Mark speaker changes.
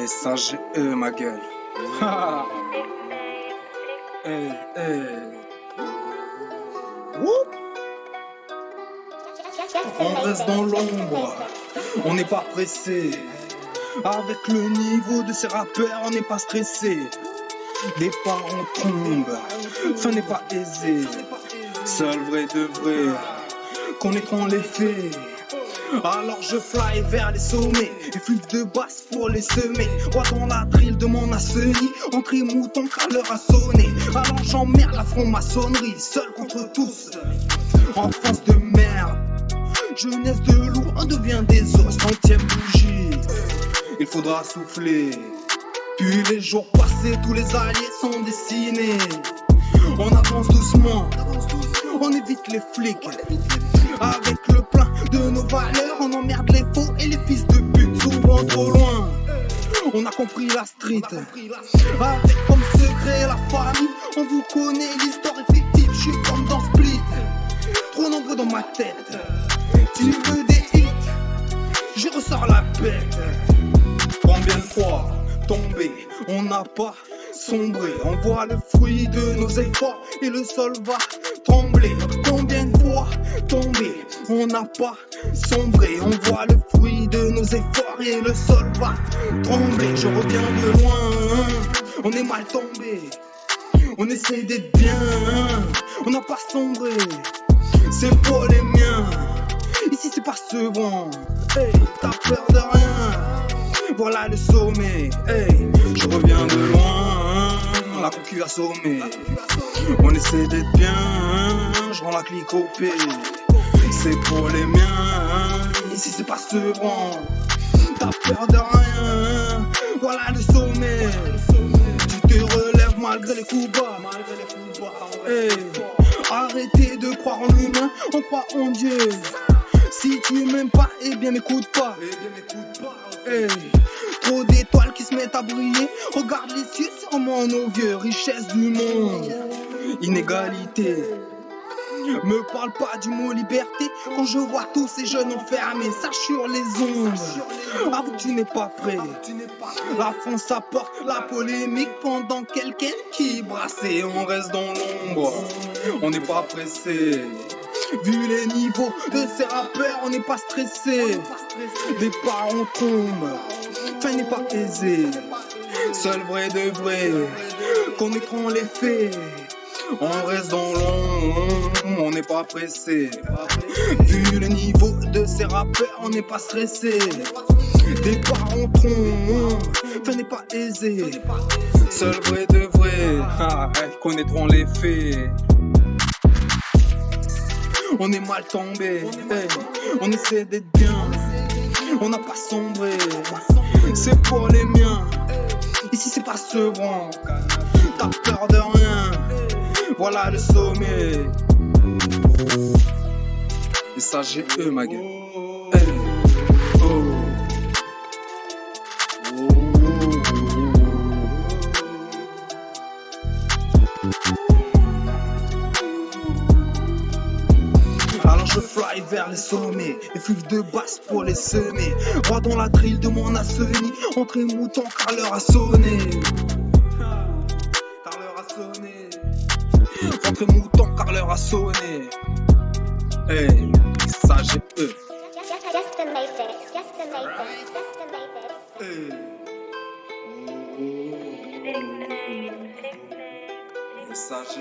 Speaker 1: SAGE, ma gueule. Hey, hey. Wouh. On reste dans l'ombre, on n'est pas pressé. Avec le niveau de ces rappeurs, on n'est pas stressé. Départ on tombe, fin n'est pas aisé. Seul vrai de vrai, connaîtront les faits. Alors je fly vers les sommets et flûte de basse pour les semer. Roi dans la drill de mon aseni, entrée mouton car l'heure a sonné. Alors j'emmerde la franc-maçonnerie, seul contre tous. Enfance de merde, jeunesse de loup, on devient des os. 100e bougie, il faudra souffler. Puis les jours passés, tous les alliés sont dessinés. On avance doucement, on évite les flics. Avec le plein de nos valeurs, on emmerde les faux et les fils de pute. Souvent trop loin, on a compris la street. Avec comme secret la famille, on vous connaît, l'histoire est fictive. Je suis comme dans Split, trop nombreux dans ma tête. Tu veux des hits, j'y ressors la bête. Combien de fois tombé, on n'a pas sombré. On voit le fruit de nos efforts et le sol va trembler. Combien de fois tombé, on n'a pas sombré. On voit le fruit de nos efforts et le sol va trembler. Je reviens de loin, on est mal tombé. On essaie d'être bien, on n'a pas sombré. C'est pour les miens, ici c'est pas ce vent. Hey, t'as peur de rien, voilà le sommet. Hey, je reviens de loin, la concu assommée. On essaie d'être bien, je rends la clique au P. C'est pour les miens, ici c'est pas ce vent. T'as peur de rien, voilà le sommet. Tu te relèves malgré les coups bas. Hey, arrêtez de croire en l'humain, on croit en Dieu. Si tu m'aimes pas, eh bien m'écoute pas. Hey, trop d'étoiles qui se mettent à briller. Regarde les cieux, sûrement nos vieux. Richesse du monde, inégalité. Me parle pas du mot liberté quand je vois tous ces jeunes enfermés. Sache sur les ondes, avoue que tu n'es pas prêt. La France apporte la polémique pendant quelqu'un qui brassait. On reste dans l'ombre, on n'est pas pressé. Vu les niveaux de ces rappeurs, on n'est pas stressé. Départ on tombe, fin n'est pas aisée. Seul vrai de vrai, connaîtront les faits. On reste dans l'ombre, on n'est pas pressé. Vu le niveau de ces rappeurs, on n'est pas stressé. Départ on tombe, fin n'est pas aisée. Seul vrai de vrai, connaîtront les faits. On est mal tombé, hey, on essaie d'être bien, on n'a pas sombré. C'est pour les miens, ici c'est pas ce vent. T'as peur de rien, voilà le sommet. SAGE, ma gueule. Hey. Oh. Alors je fly vers les sommets et flûte de basse pour les semer. Roi dans la drill de mon aseni, entrée mouton car l'heure a sonné. Car l'heure a sonné. Entrée mouton car l'heure a sonné. Hey, SAGE. Hey. SAGE.